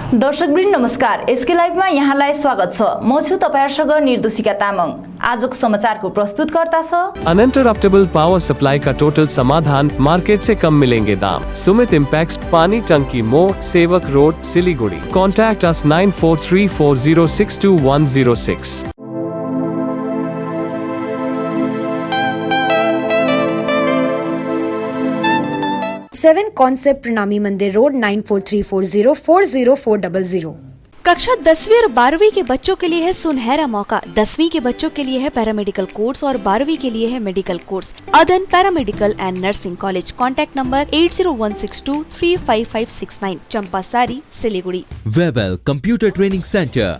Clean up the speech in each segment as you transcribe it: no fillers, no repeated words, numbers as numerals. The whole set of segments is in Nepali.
दर्शकवृन्द नमस्कार। एसके लाइभमा यहाँलाई स्वागत छ। म छु तपाईहरुसँग निर्दोषिका तामाङ। आजको समाचारको प्रस्तुतकर्ता छ अनइन्टरप्टेबल पावर सप्लाई का टोटल समाधान, मार्केट से कम मिलेंगे दाम। Sumit Impex, Pani Tanki More, Sevoke road, Siliguri. Contact us 9434062106। 7 concept Pranami Mandir road 9434040400। कक्षा 10वीं और 12वीं के बच्चों के लिए है सुनहरा मौका। 10वीं के बच्चों के लिए है पैरामेडिकल कोर्स और 12वीं के लिए है medical course. Adan paramedical and nursing college. Contact number 8016235569, Champasari, Siliguri. Webel computer training centre,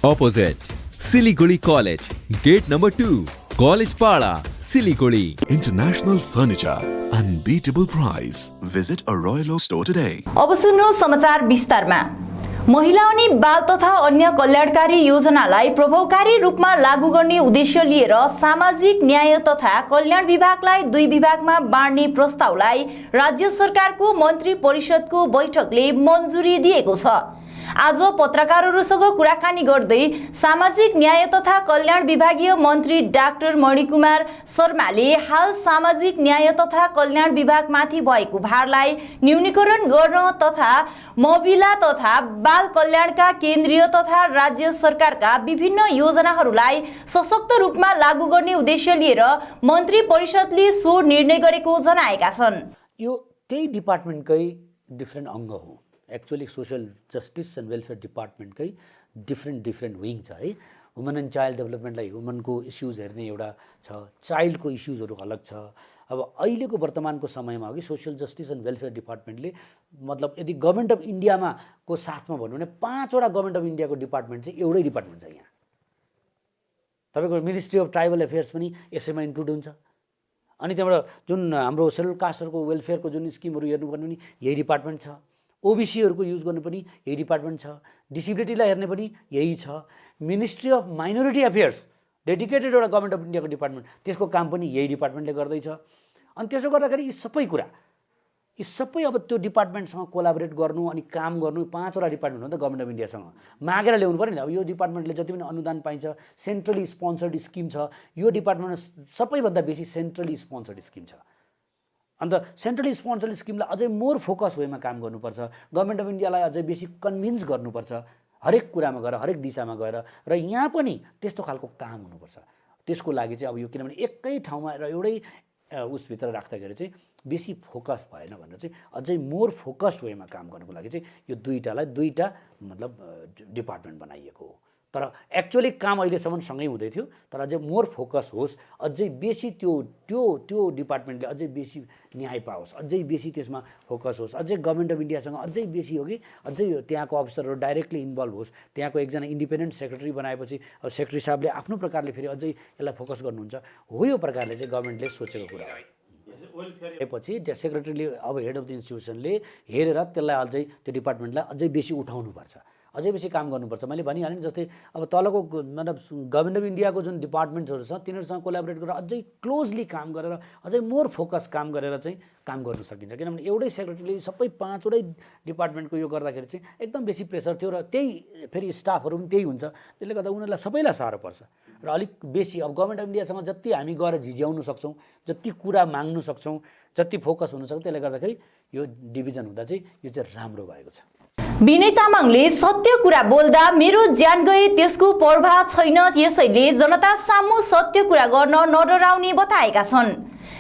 opposite Siliguri college, gate number 2, college Para, Siliguri. International Furniture, unbeatable price. Visit a Royal Oak store today. अब सुन्नु समाचार विस्तारमा। महिला अनि बाल तथा अन्य कल्याणकारी योजनालाई प्रभावकारी रूपमा लागू गर्ने उद्देश्य लिएर सामाजिक न्याय तथा कल्याण विभागलाई 2 विभागमा बाँड्ने प्रस्तावलाई राज्य सरकारको मन्त्री परिषदको बैठकले मन्जुरी दिएको छ। आज पत्रकारहरूसँग कुराकानी गर्दै सामाजिक न्याय तथा कल्याण विभागीय मन्त्री डाक्टर मणिकुमार शर्माले हाल सामाजिक न्याय तथा कल्याण विभागमाथि भएको भारलाई न्यूनीकरण गर्न तथा महिला तथा बाल कल्याणका केन्द्रीय तथा राज्य सरकारका विभिन्न योजनाहरूलाई सशक्त रूपमा लागू गर्ने उद्देश्य लिएर मन्त्री परिषदले सो निर्णय गरेको जनाएका छन्। यो त्यही डिपार्टमेन्टकै डिफ्रेन्ट अंग हो। Actually social justice and welfare डिपार्टमेन्टकै डिफ्रेन्ट विङ छ है। वुमन एन्ड चाइल्ड डेभलपमेन्टलाई वुमनको इस्युज हेर्ने एउटा छ, चाइल्डको इस्युजहरू अलग छ। अब अहिलेको वर्तमानको समयमा हो कि सोशल जस्टिस एन्ड वेलफेयर डिपार्टमेन्टले मतलब यदि गभर्मेन्ट अफ इन्डियामा को साथमा भन्नु भने 5वटा गभर्मेन्ट अफ इन्डियाको डिपार्टमेन्ट चाहिँ एउटै डिपार्टमेन्ट छ। यहाँ तपाईँको मिनिस्ट्री अफ ट्राइबल अफेयर्स पनि यसैमा इन्क्लुड हुन्छ। अनि त्यहाँबाट जुन हाम्रो सेड्युल कास्टहरूको वेलफेयरको जुन स्किमहरू हेर्नुपर्ने पनि यही डिपार्टमेन्ट छ। ओबीसीहरूको युज गर्नु पनि यही डिपार्टमेन्ट छ। डिसेबिलिटीलाई हेर्ने पनि यही छ। Ministry of minority affairs dedicated एउटा गभर्मेन्ट अफ इन्डियाको डिपार्टमेन्ट, त्यसको काम पनि यही डिपार्टमेन्टले गर्दैछ। अनि त्यसो गर्दाखेरि यी सबै अब त्यो डिपार्टमेन्टसँग कोलाबोरेट गर्नु अनि काम गर्नु 5वटा डिपार्टमेन्ट हो नि त गभर्मेन्ट अफ इन्डियासँग मागेर ल्याउनु पर्यो नि। अब यो डिपार्टमेन्टले जति पनि अनुदान पाइन्छ, सेन्ट्रली स्पोन्सर्ड स्किम छ, यो डिपार्टमेन्टमा सबैभन्दा बेसी सेन्ट्रली स्पोन्सर्ड स्किम छ। अन्त सेन्ट्रली स्पोन्सर्ड स्किमलाई अझै मोर फोकस वेमा काम गर्नुपर्छ। गभर्मेन्ट अफ इन्डियालाई अझै बेसी कन्भिन्स गर्नुपर्छ हरेक कुरामा गएर, हरेक दिशामा गएर, र यहाँ पनि त्यस्तो खालको काम हुनुपर्छ। त्यसको लागि चाहिँ अब यो किनभने एकै ठाउँमा र एउटै उसभित्र राख्दाखेरि चाहिँ बेसी फोकस भएन भनेर चाहिँ अझै मोर फोकस्ड वेमा काम गर्नुको लागि चाहिँ यो दुईटा मतलब डिपार्टमेन्ट बनाइएको हो। तर एक्चुअली काम अहिलेसम्म सँगै हुँदै थियो, तर अझै मोर फोकस होस्, अझै बेसी त्यो डिपार्टमेन्टले अझै बेसी न्याय पाओस्, अझै बेसी त्यसमा फोकस होस्, अझै गभर्मेन्ट अफ इन्डियासँग अझै बेसी हो कि अझै त्यहाँको अफिसरहरू डाइरेक्टली इन्भल्भ होस्। त्यहाँको एकजना इन्डिपेन्डेन्ट सेक्रेटरी बनाएपछि अब सेक्रेटरी साहबले आफ्नो प्रकारले फेरि अझै यसलाई फोकस गर्नुहुन्छ हो। यो प्रकारले चाहिँ गभर्मेन्टले सोचेको कुरा हो। पछि सेक्रेटरीले अब हेड अफ द इन्स्टिट्युसनले हेरेर त्यसलाई अझै त्यो डिपार्टमेन्टलाई अझै बेसी उठाउनुपर्छ, अझै बेसी काम गर्नुपर्छ। मैले भनिहालेँ नि, जस्तै अब तलको मतलब गभर्मेन्ट अफ इन्डियाको जुन डिपार्टमेन्ट्सहरू छ तिनीहरूसँग कोलाबोरेट गरेर अझै क्लोजली काम गरेर अझै मोर फोकस काम गरेर चाहिँ काम गर्न सकिन्छ। किनभने एउटै सेक्रेटरीले सबै 5वटै डिपार्टमेन्टको यो गर्दाखेरि चाहिँ एकदम बेसी प्रेसर थियो र त्यही फेरि स्टाफहरू पनि त्यही हुन्छ। त्यसले गर्दा उनीहरूलाई सबैलाई साह्रो पर्छ र अलिक बेसी अब गभर्मेन्ट अफ इन्डियासँग जति हामी गएर झिझ्याउनु सक्छौँ, जति कुरा माग्नु सक्छौँ, जति फोकस हुनसक्छ, त्यसले गर्दाखेरि यो डिभिजन हुँदा चाहिँ यो चाहिँ राम्रो भएको छ। विनय तामाङले सत्य कुरा बोल्दा मेरो ज्यान गए त्यसको प्रभाव छैन, यसैले जनता सामु सत्य कुरा गर्न नडराउने बताएका छन्।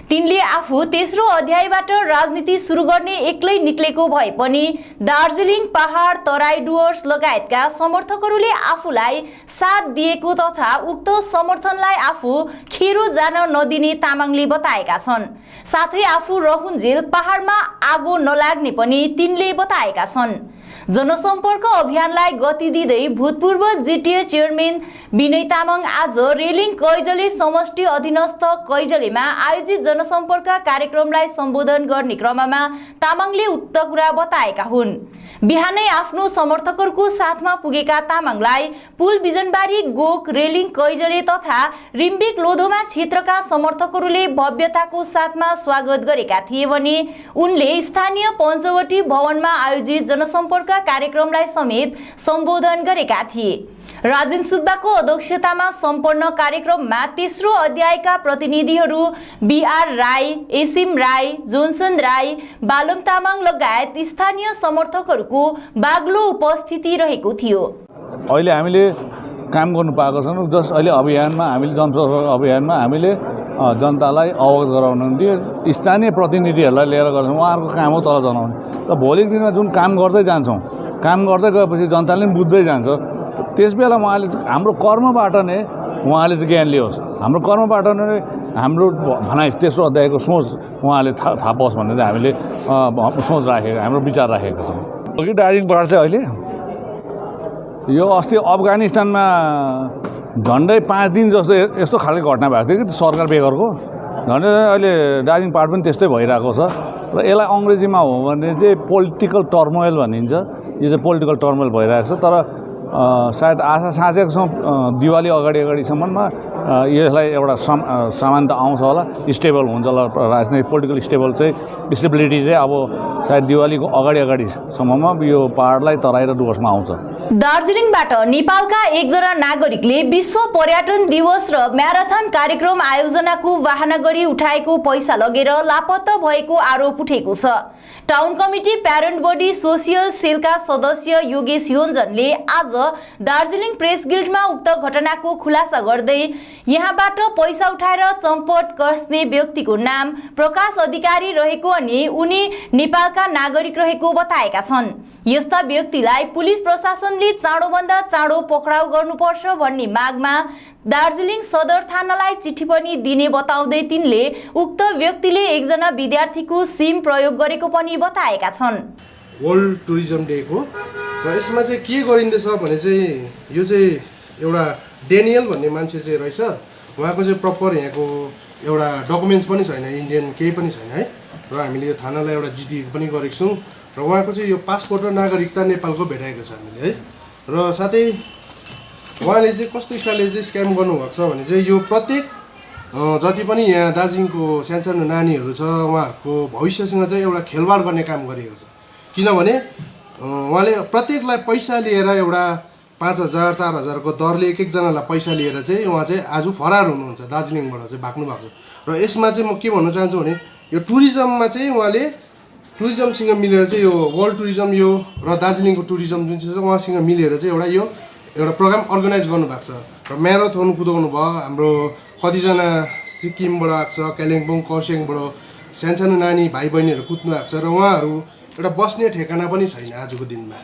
तिनले आफू तेस्रो अध्यायबाट राजनीति सुरु गर्ने एक्लै निक्लेको भए पनि दार्जिलिङ पहाड, तराई डुवर्स लगायतका समर्थकहरूले आफूलाई साथ दिएको तथा उक्त समर्थनलाई आफू खेरो जान नदिने तामाङले बताएका छन्। साथै आफू रहुन्जेल पहाडमा आगो नलाग्ने पनि तिनले बताएका छन्। जनसम्पर्क अभियानलाई गति दिँदै भूतपूर्व जिटिए चेयरम्यान विनय तामाङ आज रेलिङ कैजले समष्टि अधीनस्थ कैजलेमा आयोजित जनसम्पर्क कार्यक्रमलाई सम्बोधन गर्ने क्रममा तामाङले उक्त कुरा बताएका हुन्। बिहानै आफ्नो समर्थकहरूको साथमा पुगेका तामाङलाई पुल बिजनबारी, गोक, रेलिङ कैजले तथा रिम्बिक लोधोमा क्षेत्रका समर्थकहरूले भव्यताको साथमा स्वागत गरेका थिए भने उनले स्थानीय पञ्चवटी भवनमा आयोजित जनसम्पर्क सामाजिकता कार्यक्रमलाई समेत सम्बोधन गरेका थिए। राजेन सुब्बाको अध्यक्षतामा सम्पन्न कार्यक्रममा तेस्रो अध्यायका प्रतिनिधिहरू बीआर राई, एसिम राई, जोन्सन राई, बालम तामाङ लगायत स्थानीय समर्थकहरूको बाक्लो उपस्थिति रहेको थियो। अहिले हामीले काम गर्नु पाएको छौँ। जस्ट अहिले अभियानमा हामीले जनसम्पर्क अभियानमा हामीले जनतालाई अवगत गराउनु निम्ति स्थानीय प्रतिनिधिहरूलाई लिएर गर्छौँ। उहाँहरूको काम हो तल जनाउने। र भोलिको दिनमा जुन काम गर्दै जान्छौँ, काम गर्दै गएपछि जनताले पनि बुझ्दै जान्छ। त्यसबेला उहाँले हाम्रो कर्मबाट नै उहाँले चाहिँ ज्ञान लियोस्। हाम्रो कर्मबाट नै हाम्रो भनाइ तेस्रो अध्यायको सोच उहाँले थाहा पाओस् भन्ने चाहिँ हामीले सोच राखेको, हाम्रो विचार राखेको छौँ। अघि दार्जिलिङबाट चाहिँ अहिले यो अस्ति अफगानिस्तानमा झन्डै 5 दिन जस्तो यस्तो खालको घटना भएको थियो कि सरकार बेगरको। झन्डै अहिले दार्जिलिङ पाहाड पनि त्यस्तै भइरहेको छ। र यसलाई अङ्ग्रेजीमा हो भने चाहिँ पोलिटिकल टर्मोइल भनिन्छ। यो चाहिँ पोलिटिकल टर्मोइल भइरहेको छ। तर सायद आशा साँचेको छौँ दिवाली अगाडिसम्ममा यसलाई एउटा समानता आउँछ होला, स्टेबल हुन्छ होला। राजनैतिक पोलिटिकल स्टेबिलिटी चाहिँ अब सायद दिवालीको अगाडिसम्ममा यो पाहाडलाई तराई र डुवर्समा आउँछ। दार्जिलिङबाट नेपालका एकजना नागरिकले विश्व पर्यटन दिवस र म्याराथन कार्यक्रम आयोजनाको वाहना गरी उठाएको पैसा लगेर लापत्ता भएको आरोप उठेको छ। Town committee parent body social सेलका सदस्य योगेश योन्जनले आज दार्जिलिङ प्रेस गिल्डमा उक्त घटनाको खुलासा गर्दै यहाँबाट पैसा उठाएर चम्पट कस्ने व्यक्तिको नाम प्रकाश अधिकारी रहेको अनि उनी नेपालका नागरिक रहेको बताएका छन्। यस्ता व्यक्तिलाई पुलिस प्रशासनले चाँडोभन्दा चाँडो पक्राउ गर्नुपर्छ भन्ने मागमा दार्जिलिङ सदर थानालाई चिठी पनि दिने बताउँदै तिनले उक्त व्यक्तिले एकजना विद्यार्थीको सिम प्रयोग गरेको पनि बताएका छन्। वर्ल्ड टुरिज्म डेको र यसमा चाहिँ के गरिँदैछ भने चाहिँ यो चाहिँ एउटा डेनियल भन्ने मान्छे चाहिँ रहेछ। उहाँको चाहिँ प्रपर यहाँको एउटा डकुमेन्ट्स पनि छैन, इन्डियन केही पनि छैन है। र हामीले यो थानालाई एउटा जिडी पनि गरेको छौँ। र उहाँको चाहिँ यो पासपोर्ट र नागरिकता नेपालको भेटाएको छ हामीले है। र साथै उहाँले चाहिँ कस्तो स्टाइलले चाहिँ स्क्याम गर्नुभएको छ भने चाहिँ यो प्रत्येक जति पनि यहाँ दार्जिलिङको सानसानो नानीहरू छ उहाँहरूको भविष्यसँग चाहिँ एउटा खेलवाड गर्ने काम गरिएको छ। किनभने उहाँले प्रत्येकलाई पैसा लिएर एउटा 5,000 4,000को दरले एकजनालाई पैसा लिएर चाहिँ उहाँ चाहिँ आज फरार हुनुहुन्छ, दार्जिलिङबाट चाहिँ भाग्नु भएको छ। र यसमा चाहिँ म के भन्न चाहन्छु भने यो टुरिज्ममा चाहिँ उहाँले टुरिज्मसँग मिलेर चाहिँ यो वर्ल्ड टुरिज्म यो र दार्जिलिङको टुरिज्म जुन चाहिँ छ उहाँसँग मिलेर चाहिँ एउटा प्रोग्राम अर्गनाइज गर्नुभएको छ। र म्याराथन कुदाउनु भयो। हाम्रो कतिजना सिक्किमबाट आएको छ, कालिम्पोङ खरसाङबाट सानसानो नानी भाइ बहिनीहरू कुद्नु आएको छ। र उहाँहरू एउटा बस्ने ठेगाना पनि छैन आजको दिनमा।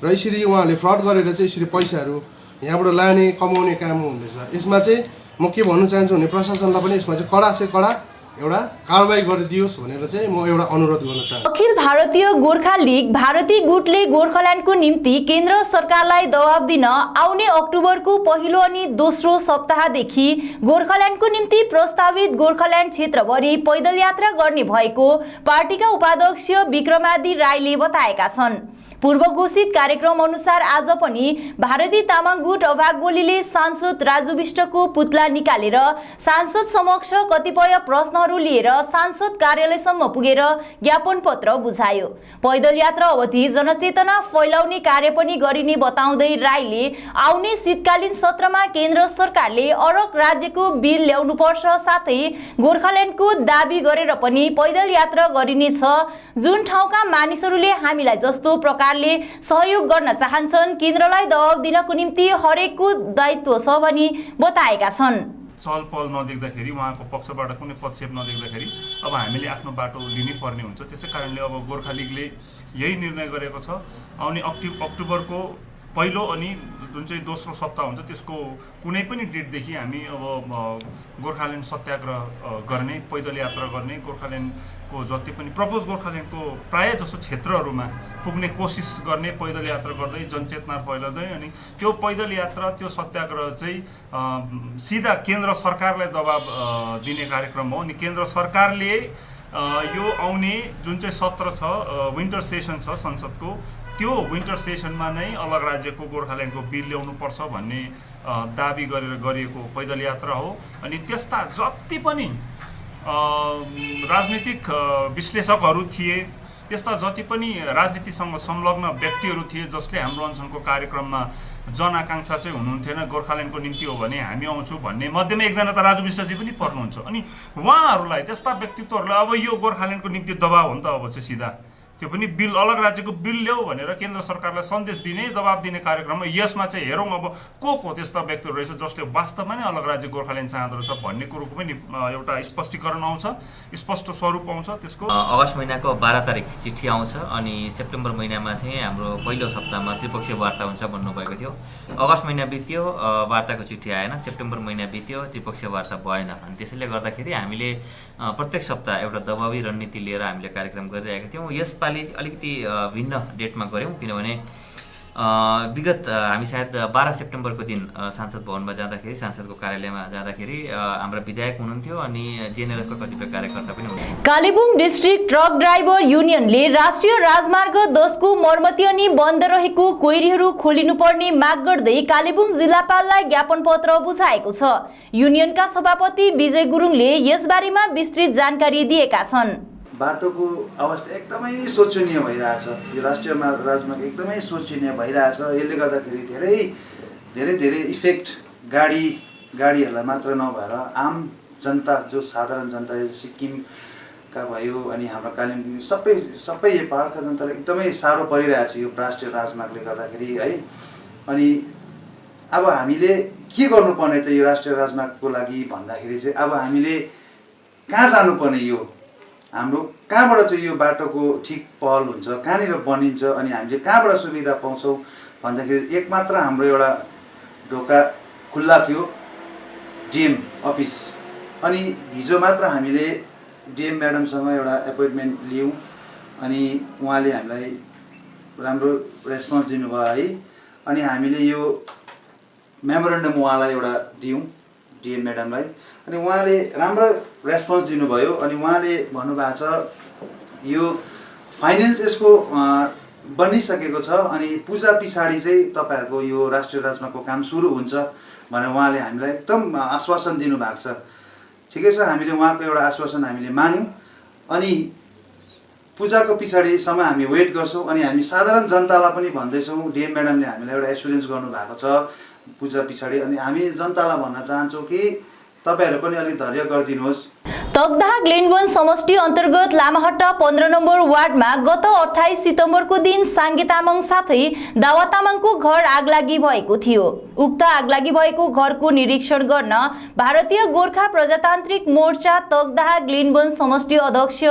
र यसरी उहाँहरूले फ्रड गरेर चाहिँ यसरी पैसाहरू यहाँबाट लाने कमाउने काम हुँदैछ। यसमा चाहिँ म के भन्न चाहन्छु भने प्रशासनलाई पनि यसमा चाहिँ कडा से कडा एउटा कारबाही गरिदियोस् भनेर चाहिँ म एउटा अनुरोध गर्न चाहन्छु। अखिल भारतीय गोर्खा लीग भारती गुटले गोर्खाल्यान्डको निम्ति केन्द्र सरकारलाई दबाब दिन आउने अक्टोबरको पहिलो अनि दोस्रो सप्ताहदेखि गोर्खाल्यान्डको निम्ति प्रस्तावित गोर्खाल्यान्ड क्षेत्रभरि पैदल यात्रा गर्ने भएको पार्टीका उपाध्यक्ष विक्रमादित्य राईले बताएका छन्। पूर्व घोषित कार्यक्रम अनुसार आज पनि भारती तामाङ गुट अभागोलीले सांसद राजु विष्टको पुतला निकालेर सांसद समक्ष कतिपय प्रश्नहरू लिएर सांसद कार्यालयसम्म पुगेर ज्ञापन पत्र बुझायो। पैदल यात्रा अवधि जनचेतना फैलाउने कार्य पनि गरिने बताउँदै राईले आउने शीतकालीन सत्रमा केन्द्र सरकारले अरब राज्यको बिल ल्याउनुपर्छ, साथै गोर्खाल्यान्डको दाबी गरेर पनि पैदल यात्रा गरिनेछ। जुन ठाउँका मानिसहरूले हामीलाई जस्तो प्रकार सहयोग गर्न चाहन्छन् केन्द्रलाई दबाब दिनको निम्ति हरेकको दायित्व छ भनी बताएका छन्। चलपल नदेख्दाखेरि उहाँको पक्षबाट कुनै पदक्षेप नदेख्दाखेरि अब हामीले आफ्नो बाटो लिनै पर्ने हुन्छ। त्यसै कारणले अब गोर्खा लीगले यही निर्णय गरेको छ। आउने अक्टोबरको पहिलो अनि जुन चाहिँ दोस्रो सप्ताह हुन्छ त्यसको कुनै पनि डेटदेखि हामी अब गोर्खाल्यान्ड सत्याग्रह गर्ने, पैदल यात्रा गर्ने, गोर्खाल्यान्डको जति पनि प्रपोज गोर्खाल्यान्डको प्रायः जसो क्षेत्रहरूमा पुग्ने कोसिस गर्ने, पैदल यात्रा गर्दै जनचेतना फैलाउँदै अनि त्यो पैदल यात्रा त्यो सत्याग्रह चाहिँ सिधा केन्द्र सरकारलाई दबाब दिने कार्यक्रम हो। अनि केन्द्र सरकारले यो आउने जुन चाहिँ सत्र छ विन्टर सेसन छ संसदको, त्यो विन्टर सेसनमा नै अलग राज्यको गोर्खाल्यान्डको बिल ल्याउनुपर्छ भन्ने दाबी गरेर गरिएको पैदल यात्रा हो। अनि त्यस्ता जति पनि राजनीतिक विश्लेषकहरू थिए त्यस्ता जति पनि राजनीतिसँग संलग्न व्यक्तिहरू थिए जसले हाम्रो अनसनको कार्यक्रममा जनआकाङ्क्षा चाहिँ हुनुहुन्थेन गोर्खाल्यान्डको निम्ति हो भने हामी आउँछौँ भन्ने मध्येमा एकजना त राजु विष्टजी पनि पर्नुहुन्छ। अनि उहाँहरूलाई त्यस्ता व्यक्तित्वहरूलाई अब यो गोर्खाल्यान्डको निम्ति दबाब हो नि त, अब चाहिँ सिधा त्यो पनि बिल अलग राज्यको बिल ल्याऊ भनेर केन्द्र सरकारलाई सन्देश दिने दबाब दिने कार्यक्रममा यसमा चाहिँ हेरौँ अब को त्यस्ता व्यक्तिहरू रहेछ जसले वास्तवमा नै अलग राज्य गोर्खाल्यान्ड चाहँदो रहेछ भन्ने कुरोको पनि एउटा स्पष्टीकरण आउँछ, स्पष्ट स्वरूप आउँछ त्यसको। अगस्त महिनाको 12 तारिक चिठी आउँछ अनि सेप्टेम्बर महिनामा चाहिँ हाम्रो पहिलो सप्ताहमा त्रिपक्षीय वार्ता हुन्छ भन्नुभएको थियो। अगस्त महिना बित्यो, वार्ताको चिठी आएन, सेप्टेम्बर महिना बित्यो, त्रिपक्षीय वार्ता भएन। अनि त्यसैले गर्दाखेरि हामीले प्रत्येक सप्ताह एउटा दबावी रणनीति लिएर हामीले कार्यक्रम गरिरहेका थियौँ। यसपालि अलिकति भिन्न डेटमा गऱ्यौँ किनभने विगत हामी सायद 12 सेप्टेम्बरको दिन सांसद भवनमा जाँदाखेरि, सांसदको कार्यालयमा जाँदाखेरि हाम्रा विधायक हुनुहुन्थ्यो अनि जेएनएलएफका कतिपय कार्यकर्ता पनि हुनुहुन्थ्यो। कालेबुङ डिस्ट्रिक्ट ट्रक ड्राइभर युनियनले राष्ट्रिय राजमार्ग 10 को मर्मती अनि बन्द रहेको कोइरीहरू खोलिनुपर्ने माग गर्दै कालेबुङ जिल्लापाललाई ज्ञापन पत्र बुझाएको छ। युनियनका सभापति विजय गुरुङले यसबारेमा विस्तृत जानकारी दिएका छन्। बाटोको अवस्था एकदमै शोचनीय भइरहेछ, यो राष्ट्रिय राजमार्ग एकदमै शोचनीय भइरहेछ। यसले गर्दाखेरि धेरै इफेक्ट गाडीहरूलाई मात्र नभएर आम जनता, जो साधारण जनता, सिक्किमका भयो अनि हाम्रो कालिम्पोङ सबै यो पहाडका जनतालाई एकदमै साह्रो परिरहेछ यो राष्ट्रिय राजमार्गले गर्दाखेरि है। अनि अब हामीले के गर्नुपर्ने त यो राष्ट्रिय राजमार्गको लागि भन्दाखेरि चाहिँ अब हामीले कहाँ जानुपर्ने, यो हाम्रो कहाँबाट चाहिँ यो बाटोको ठिक पहल हुन्छ, कहाँनिर बनिन्छ अनि हामीले कहाँबाट सुविधा पाउँछौँ भन्दाखेरि एकमात्र हाम्रो एउटा ढोका खुल्ला थियो, डिएम अफिस। अनि हिजो मात्र हामीले डिएम म्याडमसँग एउटा एपोइन्टमेन्ट लियौँ अनि उहाँले हामीलाई राम्रो रेस्पोन्स दिनुभयो है। अनि हामीले यो मेमोरेन्डम उहाँलाई एउटा दियौँ डिएम म्याडमलाई, अनि उहाँले राम्रो रेस्पोन्स दिनुभयो। अनि उहाँले भन्नुभएको छ यो फाइनेन्स यसको बनिसकेको छ अनि पूजा पछाडि चाहिँ तपाईँहरूको यो राष्ट्रिय राजमार्गको काम सुरु हुन्छ भनेर उहाँले हामीलाई एकदम आश्वासन दिनुभएको छ। ठिकै छ, हामीले उहाँको एउटा आश्वासन हामीले मान्यौँ अनि पूजाको पछाडिसम्म हामी वेट गर्छौँ। अनि हामी साधारण जनतालाई पनि भन्दैछौँ, डिएम म्याडमले हामीलाई एउटा एस्युरेन्स गर्नुभएको छ पूजा पछाडि। अनि हामी जनतालाई भन्न चाहन्छौँ कि तपाईहरु पनि अलि धैर्य गरिदिनुहोस्। तकदाह ग्लेनवन समष्टि अन्तर्गत लामाहट्टा 15 नम्बर वार्डमा गत 28 सितम्बरको दिन साङ्गे तामाङ साथै दावा तामाङको घर आगलागी भएको थियो। उक्त आगलागी भएको घरको निरीक्षण गर्न भारतीय गोर्खा प्रजातान्त्रिक मोर्चा तकदाह ग्लेनवन समष्टि अध्यक्ष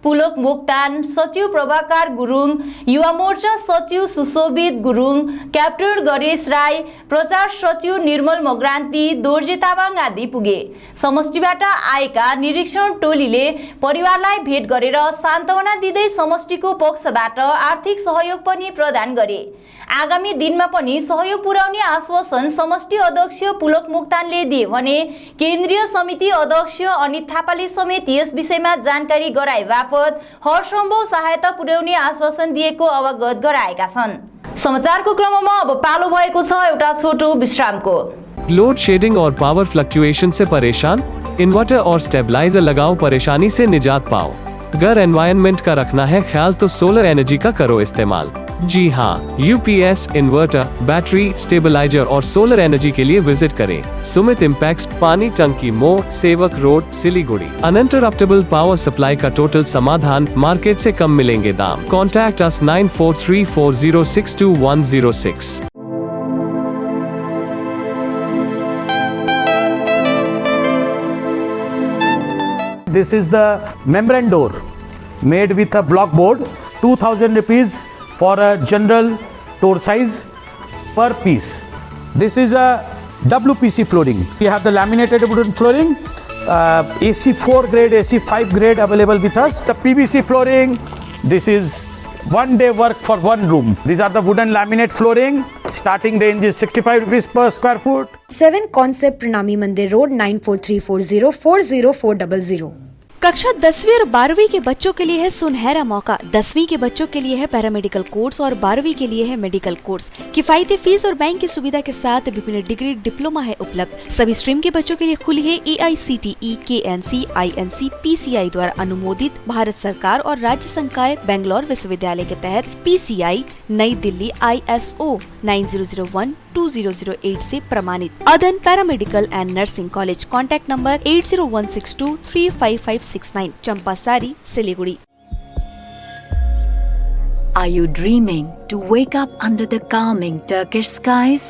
पुलक मोक्तान, सचिव प्रभाकर गुरुङ, युवा मोर्चा सचिव सुशोभित गुरुङ, क्याप्टन गणेश राई, प्रचार सचिव निर्मल मग्रान्ती, दोर्जे तामाङ आदि पुगे। समष्टिबाट आएका निरीक्षण टोलीले परिवारलाई भेट गरेर सान्त्वना दिँदै समष्टिको पक्षबाट आर्थिक सहयोग पनि प्रदान गरे। आगामी दिनमा पनि सहयोग पुर्याउने आश्वासन समष्टि अध्यक्ष पुलक मोक्तानले दिए भने केन्द्रीय समिति अध्यक्ष अनित थापाले समेत यस विषयमा जानकारी गराए बापत हरसम्भव सहायता पुर्याउने आश्वासन दिएको अवगत गराएका छन्। समाचारको क्रममा अब पालो भएको छ एउटा छोटो विश्रामको। लोड शेडिंग और पावर फ्लक्चुएशन से परेशान? इन्वर्टर और स्टेबलाइजर लगाओ, परेशानी से निजात पाओ। घर एनवायरनमेंट का रखना है ख्याल तो सोलर एनर्जी का करो इस्तेमाल। जी हाँ, यूपीएस, इन्वर्टर, बैटरी, स्टेबलाइजर और सोलर एनर्जी के लिए विजिट करें Sumit Impex, Pani Tanki More, Sevoke road, Siliguri. Uninterruptible power supply का टोटल समाधान, मार्केट से कम मिलेंगे दाम। Contact us 9434062106। This is the membrane door made with a block board, 2000 rupees for a general door size per piece. This is a WPC flooring. We have the laminated wooden flooring, AC4 grade, AC5 grade available with us. The PVC flooring, this is one day work for one room. These are the wooden laminate flooring. Starting range is 65 rupees per square foot. 7 Concept Pranami Mandir Road 94340 40400. कक्षा 10वीं और 12वीं के बच्चों के लिए है सुनहरा मौका। 10वीं के बच्चों के लिए है पैरामेडिकल कोर्स और 12वीं के लिए है मेडिकल कोर्स। किफायती फीस और बैंक की सुविधा के साथ विभिन्न डिग्री डिप्लोमा है उपलब्ध। सभी स्ट्रीम के बच्चों के लिए खुली है AICTE, KNC, INC, PCI द्वारा अनुमोदित भारत सरकार और राज्य संकाय बेंगलोर विश्वविद्यालय के तहत PCI नई दिल्ली ISO 9001-2008 से प्रमाणित। अदन paramedical and nursing college. Contact number 8016235569, Champasari, Siliguri. Are you dreaming to wake up under the calming Turkish skies?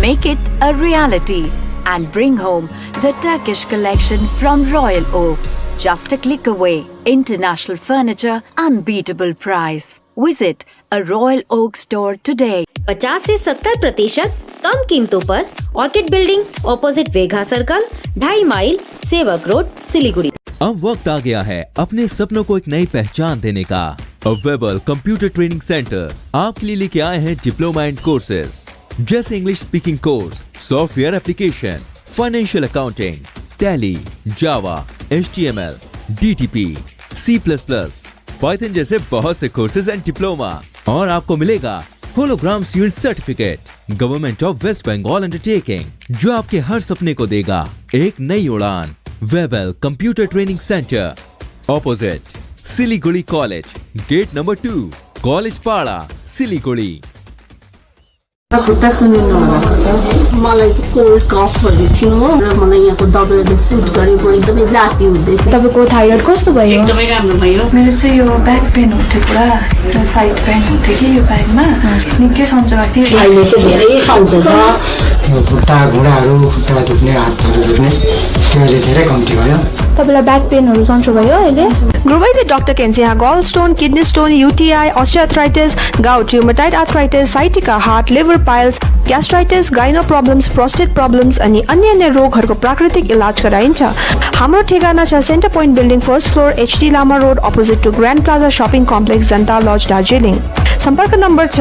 Make it a reality and bring home the Turkish collection from Royal Oak. Just a click away. International furniture, unbeatable price. Visit a Royal Oak store today. 50 से 70% कम कीमतों पर orchid building, opposite Vega circle, 2.5 mile, Sevoke road, Siliguri. अब वक्त आ गया है अपने सपनों को एक नई पहचान देने का। वेबल कंप्यूटर ट्रेनिंग सेंटर आपके लिए लेके आए हैं डिप्लोमा एंड कोर्सेज जैसे English speaking course, software application, financial accounting, Tally, Java, HTML, DTP, C++, Python जैसे बहुत से कोर्सेज एंड डिप्लोमा। और आपको मिलेगा hologram sealed certificate government of West Bengal undertaking, जो आपके हर सपने को देगा एक नई उड़ान। Webel computer training centre, opposite Siliguri college, gate number 2, college Para, Siliguri. खुट्टा सुनिनु भएको छ। मलाई चाहिँ कोल्ड कफहरू थियो र मलाई यहाँको दबाईले सुट गरेको एकदमै जाती हुँदैछ। तपाईको थाइरोइड कस्तो भयो? एकदमै राम्रो भयो। मेरो चाहिँ यो ब्याक पेन हुन्थ्यो पुरा, साइड पेन हुन्थ्यो कि यो ब्याकमा निकै सन्चो भएको थियो। अहिले चाहिँ धेरै सन्चो छ। खुट्टा घुँडाहरू, खुट्टा दुख्ने, हातहरू दुख्ने त्यो धेरै कम्ती भयो। तपाईलाई ब्याक पेनहरू सन्चो भयो अहिले? Grovite Dr. Kensia gallstone, kidney stone, UTI, osteoarthritis, gout, rheumatoid arthritis, sciatica, heart, liver piles, gastritis, gyno problems, prostate problems अनि अन्य रोगहरूको प्राकृतिक इलाज गराइन्छ। हाम्रो ठेगाना छ centre point building, first floor, HD Lama road, opposite to grand plaza shopping complex, Janata lodge, Darjeeling. सम्पर्क नम्बर छ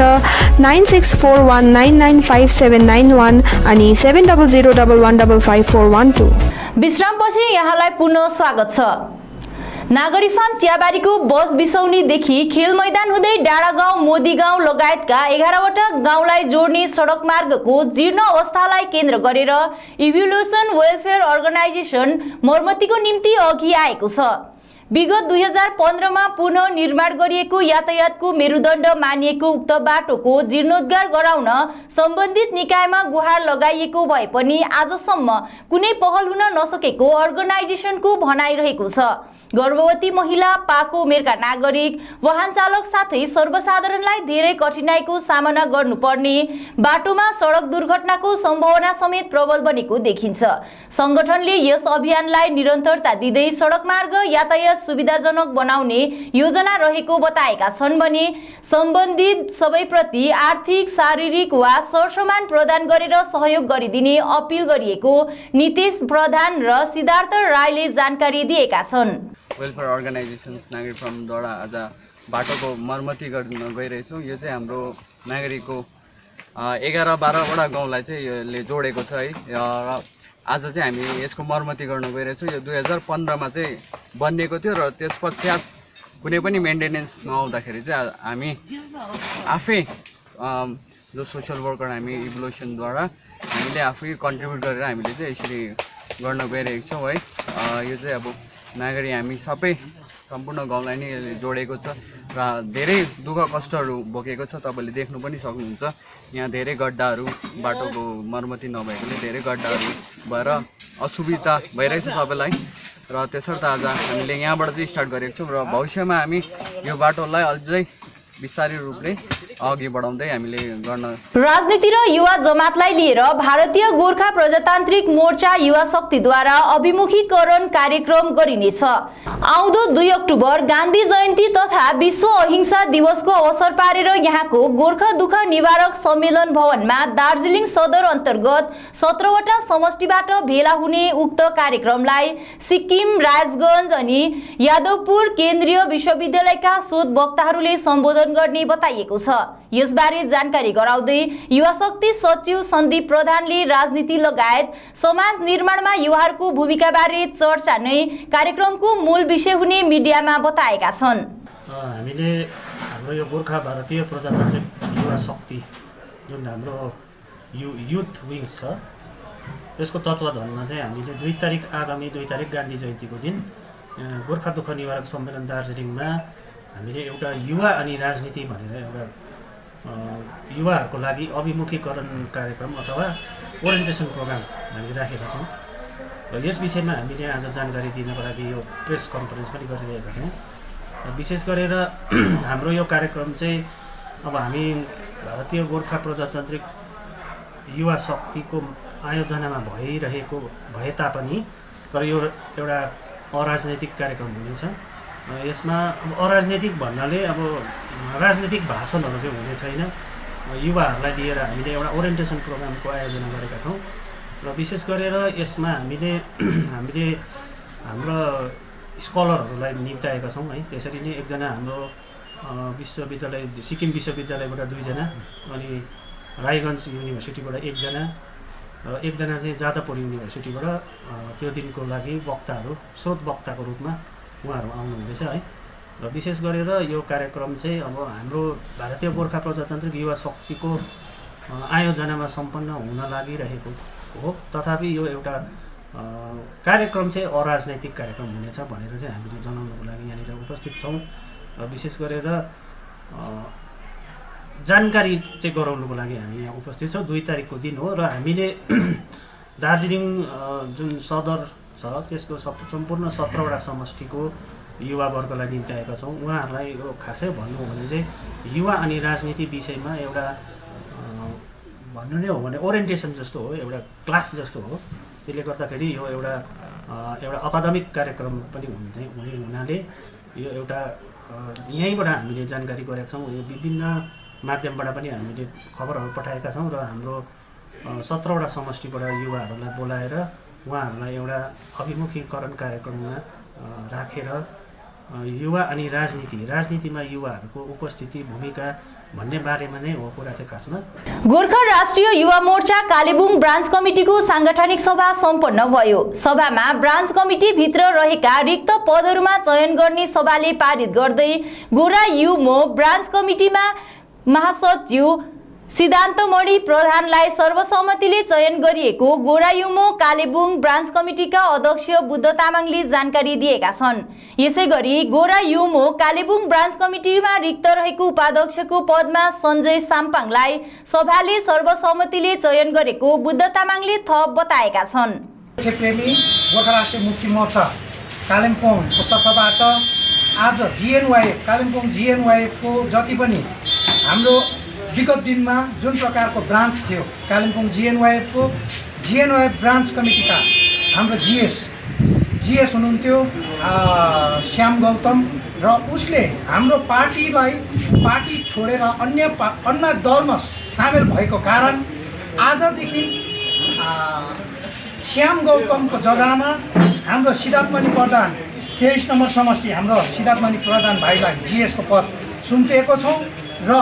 9641995791 अनि 7001155412। विश्रामपछि यहाँलाई पुनः स्वागत छ। नागरी फार्म चियाबारीको बस बिसौनीदेखि खेल मैदान हुँदै डाँडा गाउँ, मोदी गाउँ लगायतका 11वटा गाउँलाई जोड्ने सडक मार्गको जीर्ण अवस्थालाई केन्द्र गरेर इभोल्युसन वेलफेयर अर्गनाइजेसन मर्मतीको निम्ति अघि आएको छ। विगत 2015 मा पुनः निर्माण गरिएको यातायातको मेरुदण्ड मानिएको उक्त बाटोको जीर्णोद्धार गराउन सम्बन्धित निकायमा गुहार लगाइएको भए पनि आजसम्म कुनै पहल हुन नसकेको अर्गनाइजेसनको भनाइरहेको छ। गर्भवती महिला, पाको उमेरका नागरिक, वाहन चालक साथै सर्वसाधारणलाई धेरै कठिनाइको सामना गर्नुपर्ने बाटोमा सडक दुर्घटनाको सम्भावना समेत प्रबल बनेको देखिन्छ। संगठनले यस अभियानलाई निरन्तरता दिँदै सडक मार्ग यातायात सुविधाजनक बनाउने योजना रहेको बताएका छन् भने सम्बन्धित सबैप्रति आर्थिक, शारीरिक वा सरसमान प्रदान गरेर सहयोग गरिदिने अपिल गरिएको नितेश प्रधान र सिद्धार्थ राईले जानकारी दिएका छन्। वेलफेयर अर्गनाइजेसन्स नागरिक फार्मद्वारा आज बाटोको मर्मती गर्न गइरहेछौँ। यो चाहिँ हाम्रो नागरिकको 11-12वटा गाउँलाई चाहिँ यसले जोडेको छ है। र आज चाहिँ हामी यसको मर्मती गर्न गइरहेछौँ। यो 2015 मा चाहिँ बनिएको थियो र त्यस पश्चात कुनै पनि मेन्टेनेन्स नहुँदाखेरि चाहिँ हामी आफै जो सोसियल वर्कर हामी इभोल्युसनद्वारा हामीले आफै कन्ट्रिब्युट गरेर हामीले चाहिँ यसरी गर्न गइरहेको छौँ है। यो चाहिँ अब नागरी हामी सबै सम्पूर्ण गाउँलाई नै यसले जोडेको छ र धेरै दुःख कष्टहरू बोकेको छ। तपाईँले देख्नु पनि सक्नुहुन्छ यहाँ धेरै गड्डाहरू, बाटोको मर्मती नभएकोले धेरै गड्डाहरू भएर असुविधा भइरहेछ सबैलाई र त्यसर्थ आज हामीले यहाँबाट चाहिँ स्टार्ट गरेको छौँ र भविष्यमा हामी यो बाटोलाई अझै विस्तारित रूपले अघि बढाउँदै हामीले गर्न। राजनीति र युवा जमातलाई लिएर भारतीय गोर्खा प्रजातान्त्रिक मोर्चा युवा शक्तिद्वारा अभिमुखीकरण कार्यक्रम गरिनेछ। आउँदो 2 अक्टोबर गान्धी जयन्ती तथा विश्व अहिंसा दिवसको अवसर पारेर यहाँको गोर्खा दुःख निवारक सम्मेलन भवनमा दार्जिलिङ सदर अन्तर्गत 17वटा समष्टिबाट भेला हुने उक्त कार्यक्रमलाई सिक्किम, राजगञ्ज अनि यादवपुर केन्द्रीय विश्वविद्यालयका शोध वक्ताहरूले सम्बोधन आयोजन गर्ने बताइएको छ। यसबारे जानकारी गराउँदै युवा शक्ति सचिव सन्दीप प्रधानले राजनीति लगायत समाज निर्माणमा युवाहरूको भूमिकाबारे चर्चा नै कार्यक्रमको मूल विषय हुने मिडियामा बताएका छन्। हामीले हाम्रो यो गोर्खा भारतीय प्रजातान्त्रिक युवा शक्ति जुन हाम्रो युथ विङ्स छ, यसको तत्त्वाधानमा चाहिँ हामीले आगामी 2 तारिक गान्धी जयन्तीको दिन गोर्खा दुःख निवारक सम्मेलन दार्जिलिङमा हामीले एउटा युवा अनि राजनीति भनेर एउटा युवाहरूको लागि अभिमुखीकरण कार्यक्रम अथवा ओरिएन्टेसन प्रोग्राम हामीले राखेका छौँ र यस विषयमा हामीले आज जानकारी दिनको लागि यो प्रेस कन्फरेन्स पनि गरिरहेका छौँ। विशेष गरेर हाम्रो यो कार्यक्रम चाहिँ अब हामी भारतीय गोर्खा प्रजातान्त्रिक युवा शक्तिको आयोजनामा भए तापनि तर यो एउटा अराजनैतिक कार्यक्रम हुनेछ। यसमा अराजनैतिक भन्नाले अब राजनीतिक भाषणहरू चाहिँ हुने छैन। युवाहरूलाई लिएर हामीले एउटा ओरिएन्टेसन प्रोग्रामको आयोजना गरेका छौँ र विशेष गरेर यसमा हामीले हाम्रो स्कलरहरूलाई निम्ताएका छौँ है। त्यसरी नै एकजना हाम्रो विश्वविद्यालय सिक्किम विश्वविद्यालयबाट 2 जना अनि रायगञ्ज युनिभर्सिटीबाट 1 जना र 1 जना चाहिँ जादवपुर युनिभर्सिटीबाट त्यो दिनको लागि स्रोत वक्ताको रूपमा उहाँहरू आउनुहुँदैछ है। र विशेष गरेर यो कार्यक्रम चाहिँ अब हाम्रो भारतीय गोर्खा प्रजातान्त्रिक युवा शक्तिको आयोजनामा सम्पन्न हुन लागिरहेको हो, तथापि यो एउटा कार्यक्रम चाहिँ अराजनैतिक कार्यक्रम हुनेछ भनेर चाहिँ हामीले जनाउनको लागि यहाँनिर उपस्थित छौँ। र विशेष गरेर जानकारी चाहिँ गराउनको लागि हामी यहाँ उपस्थित छौँ। 2 तारिकको दिन हो र हामीले दार्जिलिङ जुन सदर छ त्यसको सम्पूर्ण 17वटा समष्टिको युवावर्गलाई निम्त्याएका छौँ। उहाँहरूलाई यो खासै भन्नु हो भने चाहिँ युवा अनि राजनीति विषयमा एउटा भन्नु नै हो भने ओरिएन्टेसन जस्तो हो, एउटा क्लास जस्तो हो। त्यसले गर्दाखेरि यो एउटा अकादमिक कार्यक्रम पनि हुने हुनाले यो एउटा यहीँबाट हामीले जानकारी गरेका छौँ। यो विभिन्न माध्यमबाट पनि हामीले खबरहरू पठाएका छौँ र हाम्रो 17वटा समष्टिबाट युवाहरूलाई बोलाएर उहाँहरूलाई एउटा अभिमुखीकरण कार्यक्रममा राखेर युवा अनि राजनीतिमा युवाहरूको उपस्थिति भूमिका भन्ने बारेमा नै हो कुरा चाहिँ खासमा। गोर्खा राष्ट्रिय युवा मोर्चा कालेबुङ ब्रान्च कमिटीको सांगठनिक सभा सम्पन्न भयो। सभामा ब्रान्च कमिटी भित्र रहेका रिक्त पदहरूमा चयन गर्ने सभाले पारित गर्दै गोरा युमो ब्रान्च कमिटीमा महासचिव सिद्धान्तमणि प्रधानलाई सर्वसम्मतिले चयन गरिएको गोरायुमो कालेबुङ ब्रान्च कमिटीका अध्यक्ष बुद्ध तामाङले जानकारी दिएका छन्। यसैगरी गोरायुमो कालेबुङ ब्रान्च कमिटीमा रिक्त रहेको उपाध्यक्षको पदमा सञ्जय साम्पाङलाई सभाले सर्वसम्मतिले चयन गरेको बुद्ध तामाङले थप बताएका छन्। गोर्खा राष्ट्रिय मुक्ति मोर्चा कालिम्पोङको तर्फबाट आज कालिम्पोङ जिएनवाईको जति पनि हाम्रो विगत दिनमा जुन प्रकारको ब्रान्च थियो कालिम्पोङ जिएनवाईएफ ब्रान्च कमिटीका हाम्रो जिएस हुनुहुन्थ्यो श्याम गौतम र उसले हाम्रो पार्टी छोडेर अन्य दलमा सामेल भएको कारण आजदेखि श्याम गौतमको जग्गामा हाम्रो सिद्धार्थमणि प्रधान 23 नम्बर समष्टि हाम्रो सिद्धार्थमणि प्रधान भाइलाई जिएसको पद सुम्पिएको छौँ र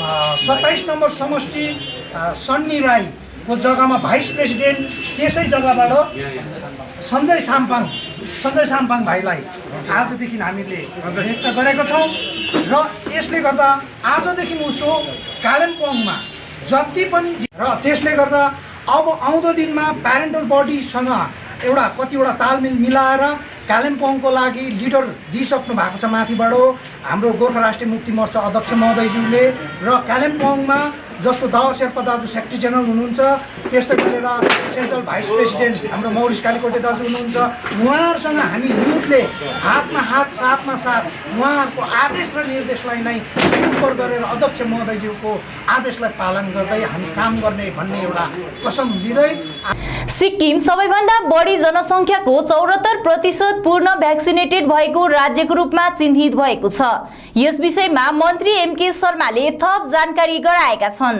27 नम्बर समष्टि सन्नी राईको जग्गामा भाइस प्रेसिडेन्ट त्यसै जग्गाबाट सञ्जय साम्पाङ भाइलाई आजदेखि हामीले नियुक्त गरेका छौँ र यसले गर्दा आजदेखि उसो कालिम्पोङमा जति पनि र त्यसले गर्दा अब आउँदो दिनमा प्यारेन्टल बडीसँग एउटा कतिवटा तालमेल मिलाएर कालिम्पोङको लागि लिडर दिइसक्नु भएको छ माथिबाट हाम्रो गोर्खा राष्ट्रिय मुक्ति मोर्चा अध्यक्ष महोदयज्यूले र कालिम्पोङमा जस्तो दावा शेर्पा दाजु सेक्रेटरी जेनरल हुनुहुन्छ, त्यस्तै गरेर सेन्ट्रल भाइस प्रेसिडेन्ट हाम्रो मौरिस कालीकोटे दाजु हुनुहुन्छ। उहाँहरूसँग हामी युथले हातमा हात साथमा साथ उहाँहरूको आदेश र निर्देशलाई नै सुपर गरेर अध्यक्ष महोदयज्यूको आदेशलाई पालन गर्दै हामी काम गर्ने भन्ने एउटा कसम लिँदै सिक्किम सबैभन्दा बढी जनसङ्ख्याको 74% पूर्ण भ्याक्सिनेटेड भएको राज्यको रूपमा चिन्हित भएको छ। यस विषयमा मन्त्री एमके शर्माले थप जानकारी गराएका छन्।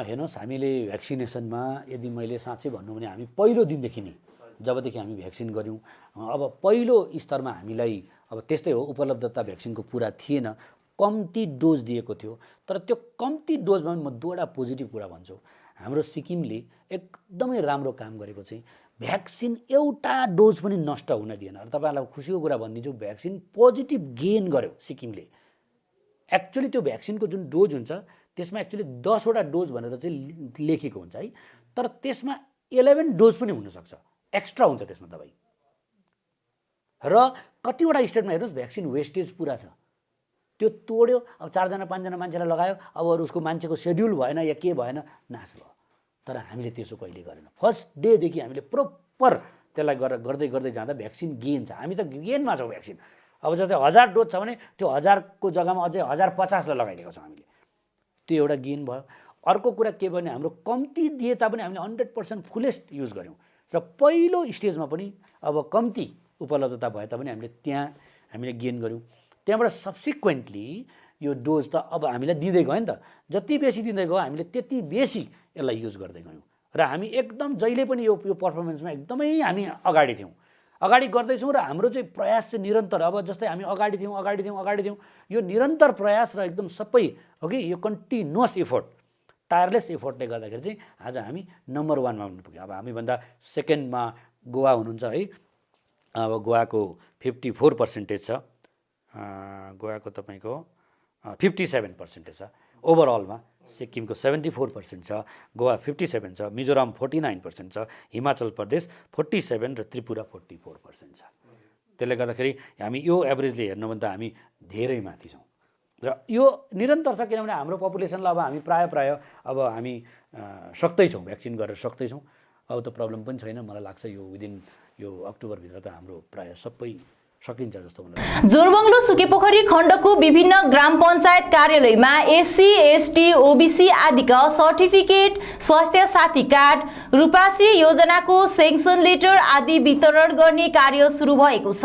हेर्नुहोस्, हामीले भ्याक्सिनेसनमा यदि मैले साँच्चै भन्नु भने हामी पहिलो दिनदेखि नै जबदेखि हामी भ्याक्सिन गऱ्यौँ, अब पहिलो स्तरमा हामीलाई अब त्यस्तै हो, उपलब्धता भ्याक्सिनको पुरा थिएन। कम्ती डोज दिएको थियो। तर त्यो कम्ती डोजमा पनि म दुईवटा पोजिटिभ कुरा भन्छु। हाम्रो सिक्किमले एकदमै राम्रो काम गरेको चाहिँ भ्याक्सिन एउटा डोज पनि नष्ट हुन दिएन। र तपाईँहरूलाई खुसीको कुरा भनिदिन्छु, भ्याक्सिन पोजिटिभ गेन गर्यो सिक्किमले। एक्चुअली त्यो भ्याक्सिनको जुन डोज हुन्छ त्यसमा एक्चुअली 10वटा डोज भनेर चाहिँ लेखेको हुन्छ है, तर त्यसमा 11 डोज पनि हुनसक्छ, एक्स्ट्रा हुन्छ त्यसमा दबाई। र कतिवटा स्टेटमा हेर्नुहोस् भ्याक्सिन वेस्टेज पुरा छ, त्यो तोड्यो। अब 4जना 5जना मान्छेलाई लगायो, अब अरू उसको मान्छेको सेड्युल भएन या के भएन, नाश भयो। तर हामीले त्यसो कहिले गरेन। फर्स्ट डेदेखि हामीले प्रोपर त्यसलाई गर्दै गर्दै जाँदा भ्याक्सिन गेन छ। हामी त गेनमा छौँ भ्याक्सिन। अब जस्तै 1000 डोज छ भने त्यो 1000को जग्गामा अझै 1050लाई लगाइदिएको छौँ हामीले, त्यो एउटा गेन भयो। अर्को कुरा के भने हाम्रो कम्ती दिए तापनि हामीले 100% फुलेस्ट युज गऱ्यौँ। र पहिलो स्टेजमा पनि अब कम्ती उपलब्धता भए तापनि हामीले गेन गऱ्यौँ। त्यहाँबाट सब्सिक्वेन्टली यो डोज त अब हामीलाई दिँदै गयो नि त, जति बेसी दिँदै गयो हामीले त्यति बेसी यसलाई युज गर्दै गयौँ। र हामी एकदम जहिले पनि यो पर्फर्मेन्समा एकदमै हामी अगाडि थियौँ, अगाडि गर्दैछौँ। र हाम्रो चाहिँ प्रयास चाहिँ निरन्तर, अब जस्तै हामी अगाडि थियौँ, यो निरन्तर प्रयास र एकदम सबै हो कि यो कन्टिन्युअस एफोर्ट, टायरलेस एफोर्टले गर्दाखेरि चाहिँ आज हामी नम्बर 1मा हुनु पुग्यौँ। अब हामीभन्दा सेकेन्डमा गोवा हुनुहुन्छ है। अब गोवाको 54% छ, गोवाको तपाईँको 57% छ। ओभरअलमा सिक्किमको 74% छ, गोवा 57 छ, मिजोराम 49% छ, हिमाचल प्रदेश 47 र त्रिपुरा 44% छ। त्यसले गर्दाखेरि हामी यो एभरेजले हेर्नु भने त हामी धेरै माथि छौँ। र यो निरन्तर छ, किनभने हाम्रो पपुलेसनलाई अब हामी प्राय अब हामी सक्दैछौँ, भ्याक्सिन गरेर सक्दैछौँ। अब त प्रब्लम पनि छैन, मलाई लाग्छ यो विदिन यो अक्टोबरभित्र त हाम्रो प्राय सबै सकिन्छ जस्तो मलाई। जोरबङ्गलो सुकेपोखरी खण्डको विभिन्न ग्राम पञ्चायत कार्यालयमा एससी एसटी ओबीसी आदिका सर्टिफिकेट, स्वास्थ्य साथी कार्ड, रूपाश्री योजनाको सेङ्सन लेटर आदि वितरण गर्ने कार्य सुरु भएको छ।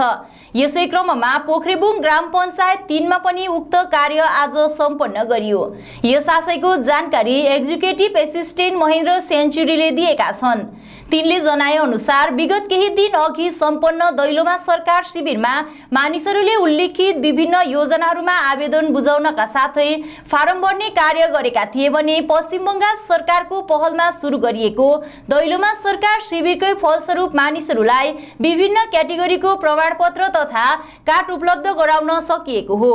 यसै क्रममा पोखरेबुङ ग्राम पञ्चायत 3मा पनि उक्त कार्य आज सम्पन्न गरियो। यस आशयको जानकारी एक्जिक्युटिभ एसिस्टेन्ट महेन्द्र सेन्चुरीले दिएका छन्। तिनले जनाए अनुसार विगत केही दिन अघि सम्पन्न दैलोमा सरकार शिविरमा मानिसहरूले उल्लिखित विभिन्न योजनाहरूमा आवेदन बुझाउनका साथै फारम भर्ने कार्य गरेका थिए भने पश्चिम बङ्गाल सरकारको पहलमा सुरु गरिएको दैलोमा सरकार शिविरकै फलस्वरूप मानिसहरूलाई विभिन्न क्याटेगोरीको प्रमाणपत्र तथा कार्ड उपलब्ध गराउन सकिएको हो।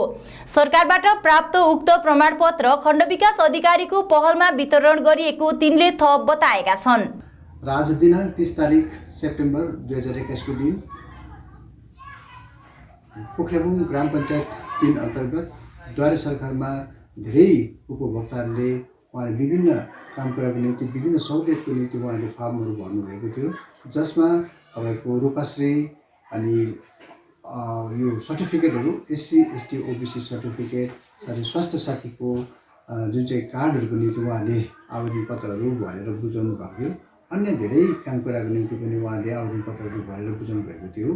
सरकारबाट प्राप्त उक्त प्रमाणपत्र खण्ड विकास अधिकारीको पहलमा वितरण गरिएको तिनले थप बताएका छन्। र आज दिनाङ्क 30 तारिक सेप्टेम्बर 2021 को दिन पोखरेबुङ ग्राम पञ्चायत 3 अन्तर्गत द्वारे सरकारमा धेरै उपभोक्ताहरूले उहाँले विभिन्न काम कुराको निम्ति विभिन्न सहुलियतको निम्ति उहाँले फार्महरू भर्नुभएको थियो, जसमा तपाईँको रूपाश्री अनि यो सर्टिफिकेटहरू एससी एसटी ओबीसी सर्टिफिकेट साथै स्वास्थ्य साथीको जुन चाहिँ कार्डहरूको निम्ति उहाँले आवेदन पत्रहरू भरेर बुझाउनु भएको थियो। अन्य धेरै काम कुराको निम्ति पनि उहाँले आवेदन पत्रहरू भरेर बुझाउनु भएको थियो,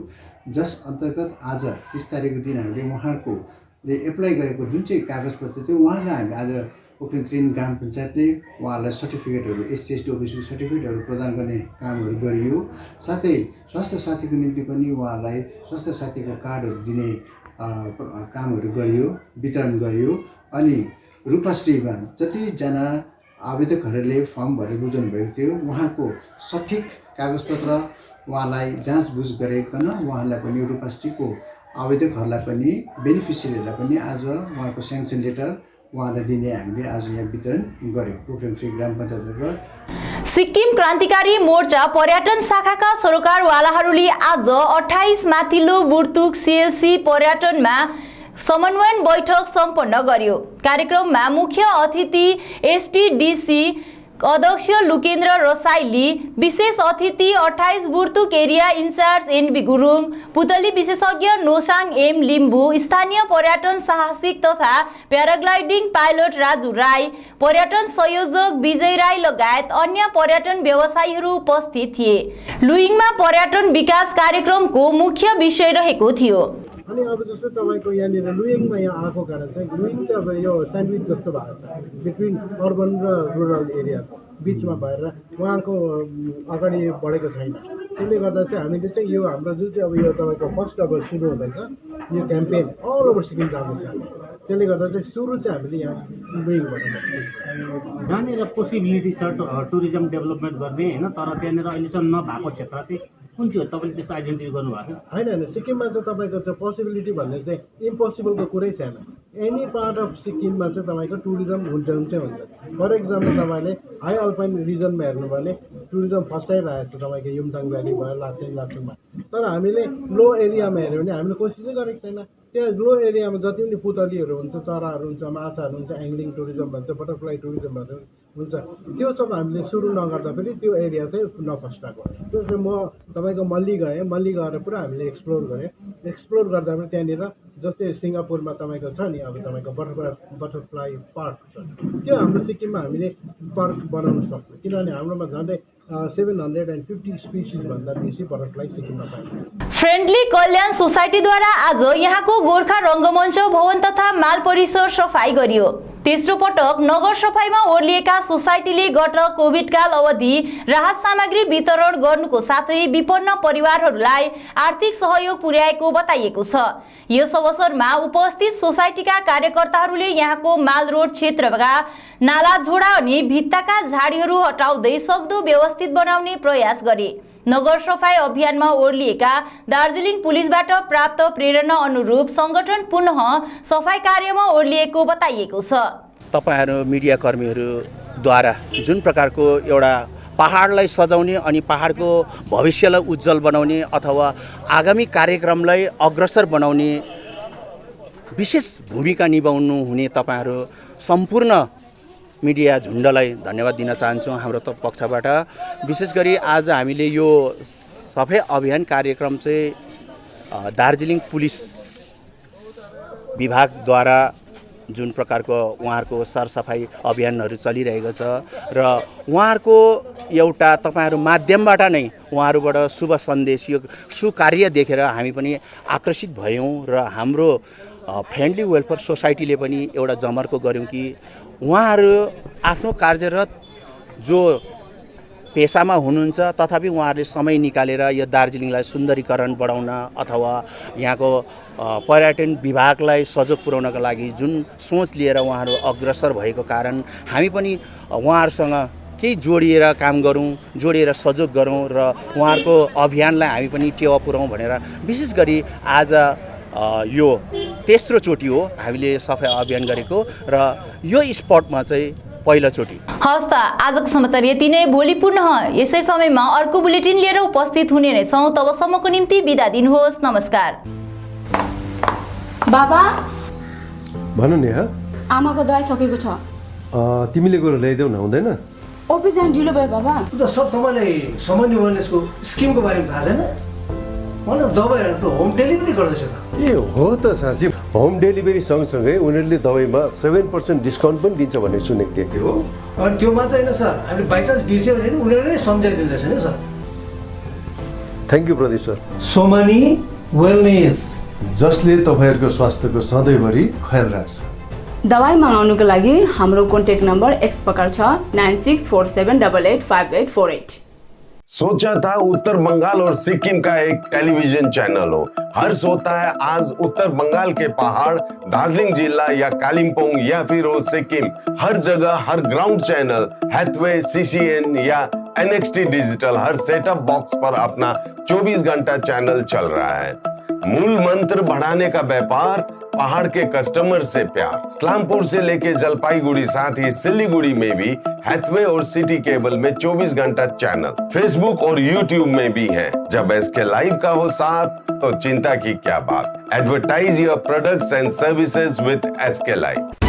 जस अन्तर्गत आज 30 तारिकको दिन हामीले उहाँहरूले एप्लाई गरेको जुन चाहिँ कागजपत्र थियो उहाँलाई हामीले आज पोखरेबुङ 3 ग्राम पञ्चायतले उहाँहरूलाई सर्टिफिकेटहरू एससी एसटी ओबीसी सर्टिफिकेटहरू प्रदान गर्ने कामहरू गरियो। साथै स्वास्थ्य साथीको निम्ति पनि उहाँहरूलाई स्वास्थ्य साथीको कार्डहरू दिने कामहरू गरियो, वितरण गरियो। अनि रूपाश्रीमा जतिजना आवेदकहरूले फर्म भरेर बुझाउनु भएको थियो उहाँको सठिक कागजपत्र उहाँलाई जाँचबुझ गरिकन उहाँलाई पनि रूपाश्रीको आवेदकहरूलाई पनि बेनिफिसियरीहरूलाई पनि आज उहाँको स्याङ्सन लेटर उहाँलाई दिने हामीले आज यहाँ वितरण गर्यौँ पोखरेबुङ 3 ग्राम पञ्चायतबाट। सिक्किम क्रान्तिकारी मोर्चा पर्यटन शाखाका सरोकारवालाहरूले आज 28 माथिल्लो बुर्तुक सीएलसी पर्यटनमा समन्वयन बैठक सम्पन्न गर्यो। कार्यक्रममा मुख्य अतिथि एसटीडीसी अध्यक्ष लुकेन्द्र रसाइली, विशेष अतिथि 28 Burtuk area in charge NB Gurung, पुतली विशेषज्ञ नोसाङ एम लिम्बू, स्थानीय पर्यटन साहसिक तथा प्याराग्लाइडिङ पाइलट राजु राई, पर्यटन संयोजक विजय राई लगायत अन्य पर्यटन व्यवसायीहरू उपस्थित थिए। लुइङमा पर्यटन विकास कार्यक्रमको मुख्य विषय रहेको थियो। अनि अब जस्तो तपाईँको यहाँनिर लुइङमा यहाँ आएको कारण चाहिँ लुइङ चाहिँ अब यो स्यान्डविच जस्तो भएको छ बिट्विन अर्बन र रुरल एरिया बिचमा भएर उहाँको अगाडि बढेको छैन। त्यसले गर्दा चाहिँ हामीले चाहिँ यो हाम्रो जुन चाहिँ अब यो तपाईँको फर्स्ट अब सुरु हुँदैछ यो क्याम्पेन अल ओभर सिक्किम जाँदैछ। त्यसले गर्दा चाहिँ सुरु चाहिँ हामीले यहाँ विङबाट जहाँनिर पोसिबिलिटी छ टुरिज्म डेभलपमेन्ट गर्ने होइन, तर त्यहाँनिर अहिलेसम्म नभएको क्षेत्र चाहिँ कुन चाहिँ हो? तपाईँले त्यस्तो आइडेन्टिटी गर्नुभएको छ? होइन, सिक्किममा चाहिँ तपाईँको चाहिँ पोसिबिलिटी भन्ने चाहिँ इम्पोसिबलको कुरै छैन। एनी पार्ट अफ सिक्किममा चाहिँ तपाईँको टुरिज्म हुन्छ। फर इक्जाम्पल तपाईँले हाई अल्पाइन रिजनमा हेर्नु भने टुरिज्म फस्टाइरहेको छ तपाईँको युमथाङ भ्याली भयो, लाचुङमा। तर हामीले लो एरियामा हेऱ्यो भने हामीले कोसिसै गरेको छैन। त्यहाँ लो एरियामा जति पनि पुतलीहरू हुन्छ, चराहरू हुन्छ, माछाहरू हुन्छ, एङ्ग्लिङ टुरिज्म भन्छ, बटरफ्लाई टुरिज्महरू हुन्छ, त्यो सब हामीले सुरु नगर्दा पनि त्यो एरिया चाहिँ नफस्टाएको। त्यो चाहिँ म तपाईँको मल्ली गएर पुरा हामीले एक्सप्लोर गरेँ। एक्सप्लोर गर्दा पनि त्यहाँनिर जस्तै सिङ्गापुरमा तपाईँको छ नि अब तपाईँको बटरफ्लाई पार्क छ, त्यो हाम्रो सिक्किममा हामीले पार्क बनाउन सक्छौँ। किनभने हाम्रोमा झन्डै 750 स्पिसिस भन्दा बेसी बटरफ्लाई सिक्किममा पाइन्छ। फ्रेन्डली कल्याण सोसाइटीद्वारा आज यहाँको गोर्खा रङ्गमञ्च भवन तथा माल परिसर सफाई गरियो। तेस्रो पटक नगर सफाईमा ओर्लिएका सोसाइटीले गत कोभिडकाल अवधि राहत सामग्री वितरण गर्नुको साथै विपन्न परिवारहरूलाई आर्थिक सहयोग पुर्याएको बताइएको छ। यस अवसरमा उपस्थित सोसाइटीका कार्यकर्ताहरूले यहाँको माल रोड क्षेत्रका नाला झोडा अनि भित्ताका झाडीहरू हटाउँदै सक्दो व्यवस्थित बनाउने प्रयास गरे। नगर सफाई अभियानमा ओर्लिएका दार्जिलिङ पुलिसबाट प्राप्त प्रेरणा अनुरूप संगठन पुनः सफाई कार्यमा ओर्लिएको बताइएको छ। तपाईहरु मिडिया कर्मीहरूद्वारा जुन प्रकारको एउटा पहाडलाई सजाउने अनि पहाडको भविष्यलाई उज्जवल बनाउने अथवा आगामी कार्यक्रमलाई अग्रसर बनाउने विशेष भूमिका निभाउनु हुने तपाईहरु सम्पूर्ण मिडिया झुण्डलाई धन्यवाद दिन चाहन्छु हाम्रो पक्षबाट। विशेष गरी आज हामीले यो सफाई अभियान कार्यक्रम चाहिँ दार्जिलिङ पुलिस विभागद्वारा जुन प्रकारको उहाँहरूको सरसफाई अभियानहरू चलिरहेको छ र उहाँहरूको एउटा तपाईहरु माध्यमबाट नै उहाँहरूबाट शुभ सन्देश यो सुकार्य देखेर हामी पनि आकर्षित भयौं र हाम्रो फ्रेन्डली वेलफेयर सोसाइटीले पनि एउटा जमर्को गर्यौं कि उहाँहरू आफ्नो कार्यरत जो पेसामा हुनुहुन्छ तथापि उहाँहरूले समय निकालेर यो दार्जिलिङलाई सुन्दरीकरण बढाउन अथवा यहाँको पर्यटन विभागलाई सहयोग पुर्याउनका लागि जुन सोच लिएर उहाँहरू अग्रसर भएको कारण हामी पनि उहाँहरूसँग केही जोडिएर काम गरौँ, जोडिएर सहयोग गरौँ र उहाँहरूको अभियानलाई हामी पनि टेवा पुर्याउँ भनेर विशेष गरी आज यो तेस्रो चोटि हो हामीले सफाई अभियान गरेको र यो स्पटमा चाहिँ पहिलो चोटि। हस् त आजको समाचार यति नै। भोलि पुनः यसै समयमा अर्को बुलेटिन लिएर उपस्थित हुने नै छौं। तबसम्मको निम्ति बिदा दिनुहोस्। नमस्कार। बाबा भन नि। आमाको दबाई सकेको छ। तिमीले गएर ल्याइदेऊ न, हुँदैन? अफिस जान ढिलो भयो बाबा। त सर तपाईलाई सामान्य वेलनेसको स्किमको बारेमा थाहा छैन? मलाई दबाईहरू त होम डेलिभरी गर्दैछ त। ए हो त साँच्ची, होम डेलिभरी सँगसँगै उनीहरूले दबाईमा 7% डिस्काउन्ट पनि दिन्छ भन्ने सुनेको थिएँ। हो, अनि त्यो मात्र होइन सर, हामीले बाइचान्स बिर्स्यो भने उनीहरूले नै सम्झाइदिँदैछ नि sir. Thank you Pradeep sir. Somani wellness, जसले तपाईँहरूको स्वास्थ्यको सधैँभरि ख्याल राख्छ। दबाई मगाउनुको लागि हाम्रो कन्ट्याक्ट नम्बर एक्स प्रकार छ 9647885848। सोचा था उत्तर बंगाल और सिक्किम का एक टेलीविजन चैनल हो। हर्ष होता है आज उत्तर बंगाल के पहाड़, दार्जिलिंग जिला या कालिम्पोंग या फिर हो सिक्किम, हर जगह हर ग्राउंड चैनल हैथवे, सीसीएन या एनएक्सटी डिजिटल हर सेटअप बॉक्स पर अपना 24 घंटा चैनल चल रहा है। मूल मंत्र बढ़ाने का व्यापार, पहाड़ के कस्टमर से प्यार। इस्लामपुर से लेके जलपाईगुड़ी साथ ही सिलीगुड़ी में भी हैथवे और सिटी केबल में 24 घंटा चैनल, फेसबुक और यूट्यूब में भी है। जब एसके लाइव का हो साथ तो चिंता की क्या बात। Advertise your products and services with SK live.